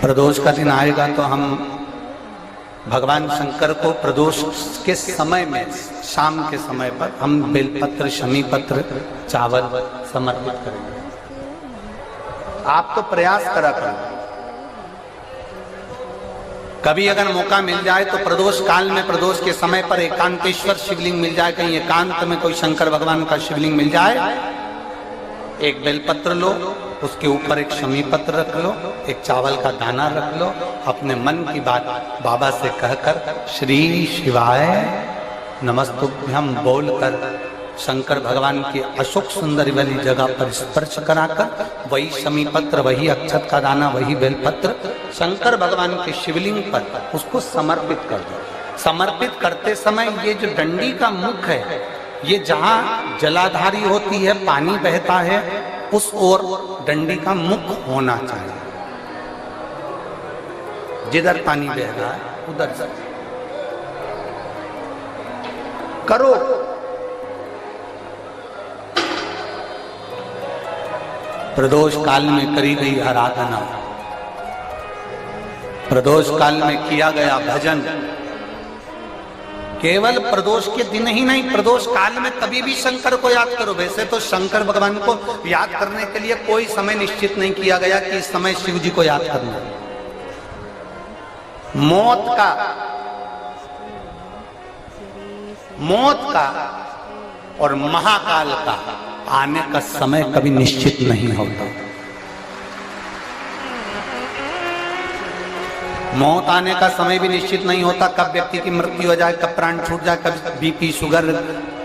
प्रदोष का दिन आएगा तो हम भगवान शंकर को प्रदोष के समय में, शाम के समय पर हम बेलपत्र, शमी पत्र, चावल समर्पित करेंगे। आप तो प्रयास करा करें, कभी अगर मौका मिल जाए तो प्रदोष काल में, प्रदोष के समय पर एकांतेश्वर शिवलिंग मिल जाए, कहीं एकांत में कोई शंकर भगवान का शिवलिंग मिल जाए, एक बेलपत्र लो, उसके ऊपर एक शमी पत्र रख लो, एक चावल का दाना रख लो, अपने मन की बात बाबा से कहकर श्री शिवाय नमस्तुभ्यम बोलकर शंकर भगवान की अशोक सुंदरी वाली जगह पर स्पर्श कराकर वही शमी पत्र, वही अक्षत का दाना, वही बेलपत्र शंकर भगवान के शिवलिंग पर उसको समर्पित कर दो। समर्पित करते समय ये जो डंडी का मुख है, ये जहां जलाधारी होती है, पानी बहता है, उस ओर डंडी का मुख होना चाहिए। जिधर पानी बह रहा है उधर से करो। प्रदोष काल में करी गई आराधना, प्रदोष काल में किया गया भजन, केवल प्रदोष के दिन ही नहीं, प्रदोष काल में कभी भी शंकर को याद करो। वैसे तो शंकर भगवान को याद करने के लिए कोई समय निश्चित नहीं किया गया कि इस समय शिव जी को याद करना। मौत का और महाकाल का आने का समय कभी निश्चित नहीं होता। मौत आने का समय भी निश्चित नहीं होता, कब व्यक्ति की मृत्यु हो जाए, कब प्राण छूट जाए, कब बीपी शुगर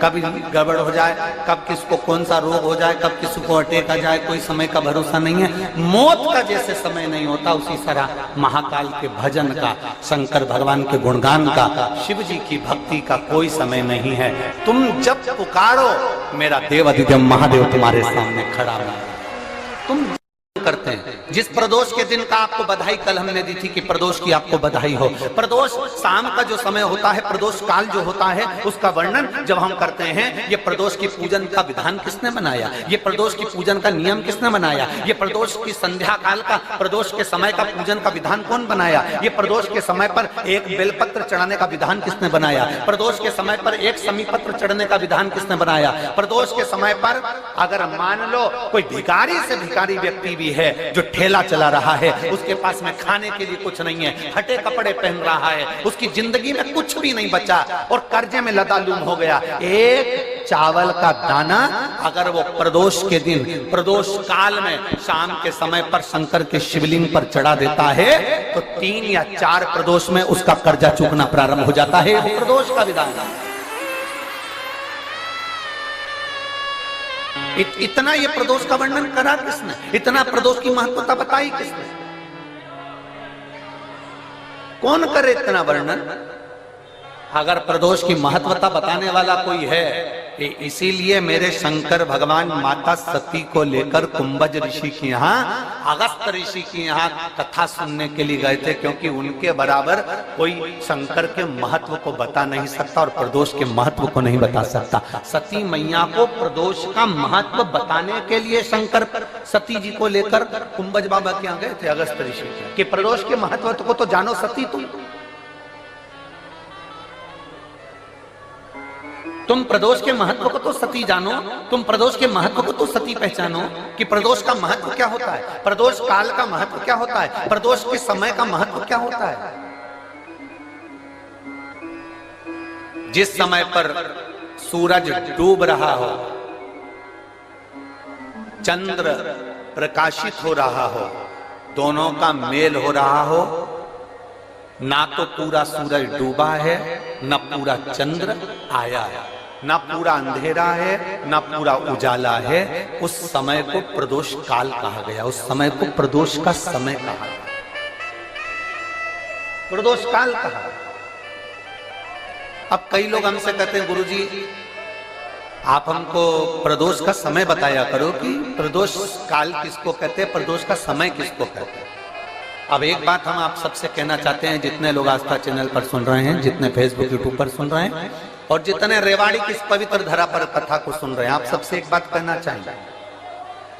कभी गड़बड़ हो जाए, कब किसको कौन सा रोग हो जाए, कब किसी को अटैक आ जाए, कोई समय का भरोसा नहीं है। मौत का जैसे समय नहीं होता, उसी तरह महाकाल के भजन का, शंकर भगवान के गुणगान का, शिव जी की भक्ति का कोई समय नहीं है। तुम जब पुकारो, मेरा देव अधिदेव महादेव तुम्हारे सामने खड़ा है। तुम करते हैं। जिस प्रदोष के दिन का आपको बधाई कल हमने दी थी कि प्रदोष की आपको बधाई हो। प्रदोष शाम का जो समय होता है, प्रदोष काल जो होता है, उसका वर्णन जब हम करते हैं, ये प्रदोष की पूजन का विधान किसने बनाया, ये प्रदोष की पूजन का नियम किसने बनाया, ये प्रदोष की संध्या काल का, प्रदोष के समय का पूजन का विधान कौन बनाया, ये प्रदोष के समय पर एक बेलपत्र चढ़ाने का विधान किसने बनाया, प्रदोष के समय पर एक शमी पत्र चढ़ने का विधान किसने बनाया, प्रदोष के समय पर अगर मान लो कोई भिखारी से भिखारी व्यक्ति भी है जो ठेला चला रहा है, उसके पास में खाने के लिए कुछ नहीं है, हटे कपड़े पहन रहा है, उसकी जिंदगी में कुछ भी नहीं बचा और कर्जे में लदालूम हो गया, एक चावल का दाना अगर वो प्रदोष के दिन, प्रदोष काल में शाम के समय पर शंकर के शिवलिंग पर चढ़ा देता है तो 3 या 4 प्रदोष में उसका कर्जा चूकना प्रारंभ हो जाता है। वो प्रदोष का विधान है। इतना ये प्रदोष का वर्णन करा किसने, इतना प्रदोष की महत्वता बताई किसने, कौन करे इतना वर्णन। अगर प्रदोष की महत्वता बताने वाला कोई है, इसीलिए मेरे शंकर भगवान माता सती को लेकर कुंभज ऋषि के यहाँ, अगस्त ऋषि के यहाँ कथा सुनने के लिए गए थे, क्योंकि उनके बराबर कोई शंकर के महत्व को बता नहीं सकता और प्रदोष के महत्व को नहीं बता सकता। सती मैया को प्रदोष का महत्व बताने के लिए शंकर सती जी को लेकर कुंभज बाबा के यहाँ गए थे, अगस्त ऋषि के, प्रदोष के महत्व को तो जानो सती, तुम प्रदोष के महत्व को तो सती जानो, तुम प्रदोष के महत्व को तो सती पहचानो कि प्रदोष का महत्व क्या होता है, प्रदोष काल का महत्व क्या होता है, प्रदोष के समय का महत्व क्या होता है। जिस समय पर सूरज डूब रहा हो, चंद्र प्रकाशित हो रहा हो, दोनों का मेल हो रहा हो, ना तो पूरा सूरज डूबा है, न पूरा चंद्र आया है, ना पूरा अंधेरा है, ना पूरा उजाला है, उस समय को प्रदोष काल कहा गया, उस समय को प्रदोष का समय कहा गया, प्रदोष काल कहा। अब कई लोग हमसे कहते हैं गुरुजी आप हमको प्रदोष का समय बताया करो कि प्रदोष काल किसको कहते हैं, प्रदोष का समय किसको कहते हैं। अब एक बात हम आप सबसे कहना चाहते हैं, जितने लोग आस्था चैनल पर सुन रहे हैं, जितने फेसबुक यूट्यूब पर सुन रहे हैं और जितने रेवाड़ी की इस पवित्र धरा पर कथा को सुन रहे हैं, आप सबसे एक बात कहना चाहिए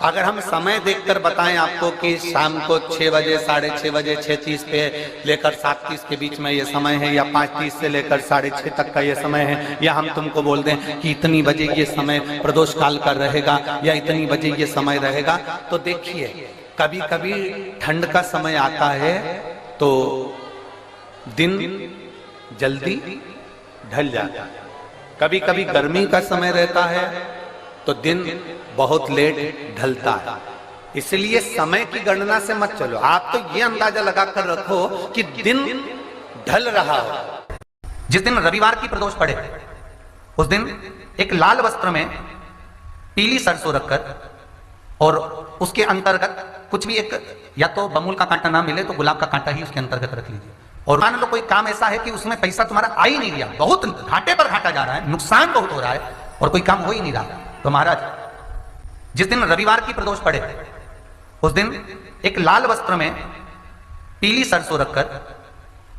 अगर हम समय देखकर बताएं आपको कि शाम को 6 बजे, 6:30 बजे, 6:30 पे लेकर 7:30 के बीच में ये समय है, या 5:30 से लेकर 6:30 तक का ये समय है, या हम तुमको बोल दें कि इतनी बजे ये समय प्रदोष काल का रहेगा या इतनी बजे ये समय रहेगा, तो देखिए कभी कभी ठंड का समय आता है तो दिन जल्दी ढल जाता है, कभी कभी गर्मी का समय रहता है तो दिन बहुत लेट ढलता है। इसलिए समय की गणना से मत चलो, आप तो ये अंदाजा लगा कर रखो कि दिन ढल रहा हो। जिस दिन रविवार की प्रदोष पड़े उस दिन एक लाल वस्त्र में पीली सरसों रखकर और उसके अंतर्गत कुछ भी एक, या तो बमूल का कांटा ना मिले तो गुलाब का कांटा ही उसके अंतर्गत रख लीजिए। और मान लो कोई काम ऐसा है कि उसमें पैसा तुम्हारा आ ही नहीं रहा, बहुत घाटे पर घाटा जा रहा है, नुकसान बहुत हो रहा है और कोई काम हो ही नहीं रहा, तो महाराज जिस दिन रविवार की प्रदोष पड़े उस दिन एक लाल वस्त्र में पीली सरसों रखकर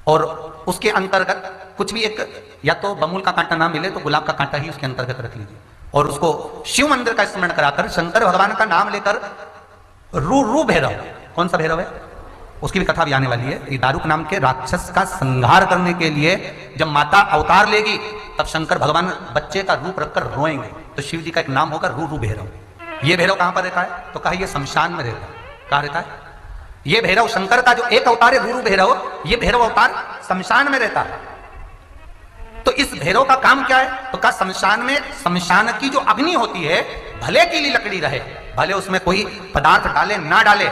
और उसके अंतर्गत कुछ भी एक, या तो बमूल का कांटा ना मिले तो गुलाब का कांटा ही उसके अंतर्गत रख लीजिए और उसको शिव मंदिर का स्मरण कराकर शंकर भगवान का नाम लेकर रू भैरव, कौन सा भैरव है उसकी भी कथा भी आने वाली है। ये दारुक नाम के राक्षस का संहार करने के लिए जब माता अवतार लेगी तब शंकर भगवान बच्चे का रूप रखकर रोएंगे, तो शिव जी का एक नाम होगा रू भैरव। ये भैरव कहां पर रहता है, तो कहा ये शमशान में रहता है। कहां रहता है ये भैरव? शंकर का जो एक अवतार है रू भैरव, ये भैरव अवतार शमशान में रहता है। तो इस भैरव का काम क्या है, तो कहा शमशान में, शमशान की जो अग्नि होती है भले गीली लकड़ी रहे, भले उसमें कोई पदार्थ डाले ना डाले,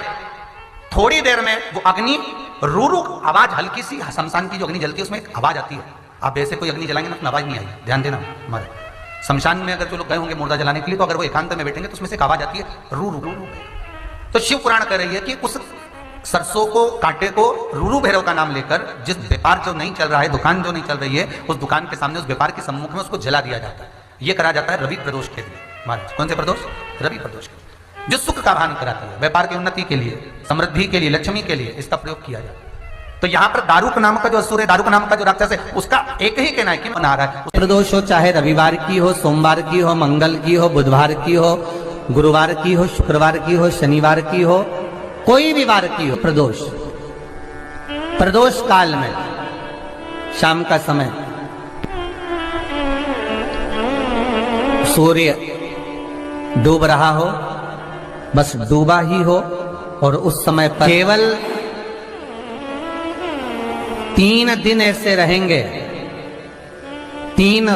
थोड़ी देर में वो अग्नि रू आवाज, हल्की सी शमशान की जो अग्नि जलती है उसमें एक आवाज आती है। आप ऐसे कोई अग्नि जलाएंगे ना तो आवाज नहीं आएगी, ध्यान देना। हमारे शमशान में अगर जो लोग गए होंगे मुर्दा जलाने के लिए, तो अगर वो एकांत में बैठेंगे तो उसमें से एक आवाज आती है रू रू रू। तो शिव पुराण कह रही है कि उस सरसों को, कांटे को रू भैरव का नाम लेकर जिस व्यापार जो नहीं चल रहा है, दुकान जो नहीं चल रही है, उस दुकान के सामने, उस व्यापार के सम्मुख में उसको जला दिया जाता है। ये करा जाता है रवि प्रदोष के लिए। महाराज कौन से प्रदोष? रवि प्रदोष के, जो सुख का भान कराती है, व्यापार की उन्नति के लिए, समृद्धि के लिए, लक्ष्मी के लिए इसका प्रयोग किया जाता है। तो यहाँ पर दारुक नाम का जो असुर है, दारुक नाम का जो राक्षस है, उसका एक ही कहना है कि मना रहा है प्रदोष हो, चाहे रविवार की हो, सोमवार की हो, मंगल की हो, बुधवार की हो, गुरुवार की हो, शुक्रवार की हो, शनिवार की हो, कोई भी वार की हो, प्रदोष, प्रदोष काल में शाम का समय सूर्य डूब रहा हो, बस डूबा ही हो, और उस समय पर केवल 3 दिन ऐसे रहेंगे, 3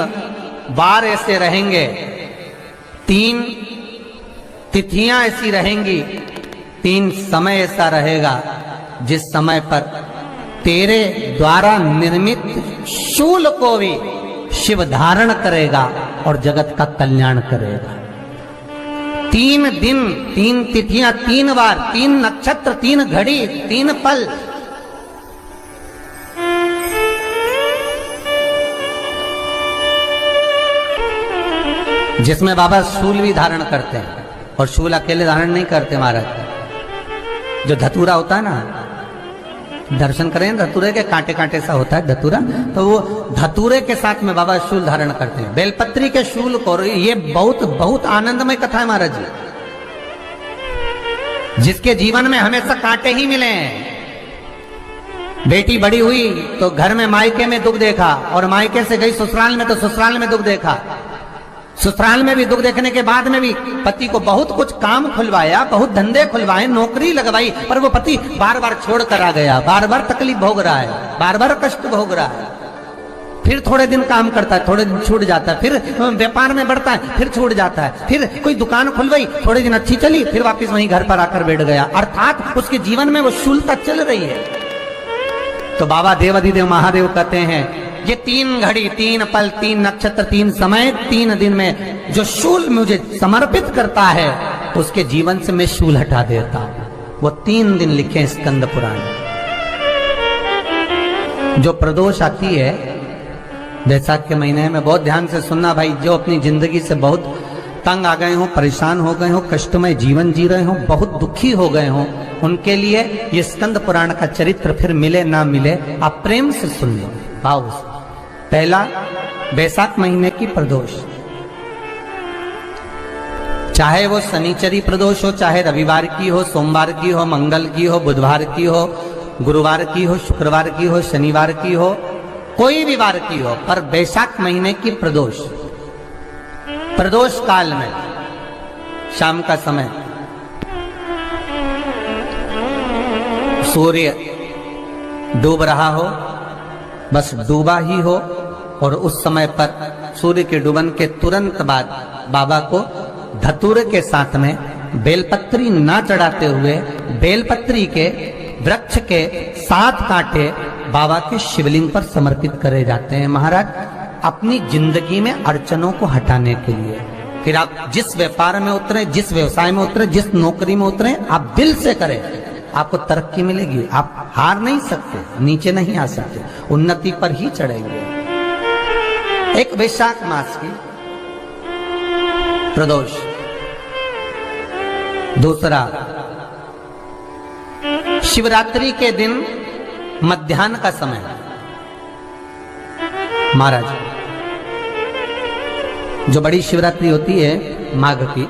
बार ऐसे रहेंगे, 3 तिथियां ऐसी रहेंगी, 3 समय ऐसा रहेगा जिस समय पर तेरे द्वारा निर्मित शूल को भी शिव धारण करेगा और जगत का कल्याण करेगा। 3 दिन, 3 तिथियां, 3 बार, 3 नक्षत्र, 3 घड़ी, 3 पल। जिसमें बाबा शूल भी धारण करते हैं, और शूल अकेले धारण नहीं करते महाराज। जो धतूरा होता है ना, दर्शन करें धतूरे के, कांटे कांटे सा होता है धतूरा, तो वो धतूरे के साथ में बाबा शूल धारण करते हैं, बेलपत्री के शूल को। ये बहुत बहुत आनंदमय कथा है महाराज जी। जिसके जीवन में हमेशा कांटे ही मिले हैं, बेटी बड़ी हुई तो घर में मायके में दुख देखा, और मायके से गई ससुराल में तो ससुराल में दुख देखा, ससुराल में भी दुख देखने के बाद में भी पति को बहुत कुछ काम खुलवाया, बहुत धंधे खुलवाए, नौकरी लगवाई, पर वो पति बार बार छोड़ कर आ गया, बार बार तकलीफ भोग रहा है, बार बार कष्ट भोग रहा है। फिर थोड़े दिन काम करता है, थोड़े दिन छूट जाता है, फिर व्यापार में बढ़ता है, फिर छूट जाता है, फिर कोई दुकान खुलवाई, थोड़े दिन अच्छी चली, फिर वापस वहीं घर पर आकर बैठ गया, अर्थात उसके जीवन में वो शूलता चल रही है। तो बाबा देवाधिदेव महादेव कहते हैं, ये 3 घड़ी, 3 पल, 3 नक्षत्र, 3 समय, 3 दिन में जो शूल मुझे समर्पित करता है, उसके जीवन से मैं शूल हटा देता हूं। वो 3 दिन लिखे स्कंद पुराण। जो प्रदोष आती है बैसाख के महीने में, बहुत ध्यान से सुनना भाई, जो अपनी जिंदगी से बहुत तंग आ गए हो, परेशान हो गए हो, कष्टमय जीवन जी रहे हो, बहुत दुखी हो गए हो, उनके लिए ये स्कंद पुराण का चरित्र फिर मिले ना मिले, आप प्रेम से सुन लो भाव से। पहला, बैसाख महीने की प्रदोष। चाहे वो शनिचरी प्रदोष हो, चाहे रविवार की हो, सोमवार की हो, मंगल की हो, बुधवार की हो, गुरुवार की हो, शुक्रवार की हो, शनिवार की हो, कोई भी वार की हो, पर बैसाख महीने की प्रदोष, प्रदोष काल में शाम का समय सूर्य डूब रहा हो, बस डूबा ही हो, और उस समय पर सूर्य के डूबन के तुरंत बाद बाबा को धतूरे के साथ में बेलपत्री ना चढ़ाते हुए बेलपत्री के वृक्ष के 7 कांटे बाबा के शिवलिंग पर समर्पित करे जाते हैं महाराज, अपनी जिंदगी में अड़चनों को हटाने के लिए। फिर आप जिस व्यापार में उतरे, जिस व्यवसाय में उतरे, जिस नौकरी में उतरे, आप दिल से करें, आपको तरक्की मिलेगी। आप हार नहीं सकते, नीचे नहीं आ सकते, उन्नति पर ही चढ़ेंगे। एक वैशाख मास की प्रदोष, दूसरा शिवरात्रि के दिन मध्याह्न का समय महाराज, जो बड़ी शिवरात्रि होती है माघ की,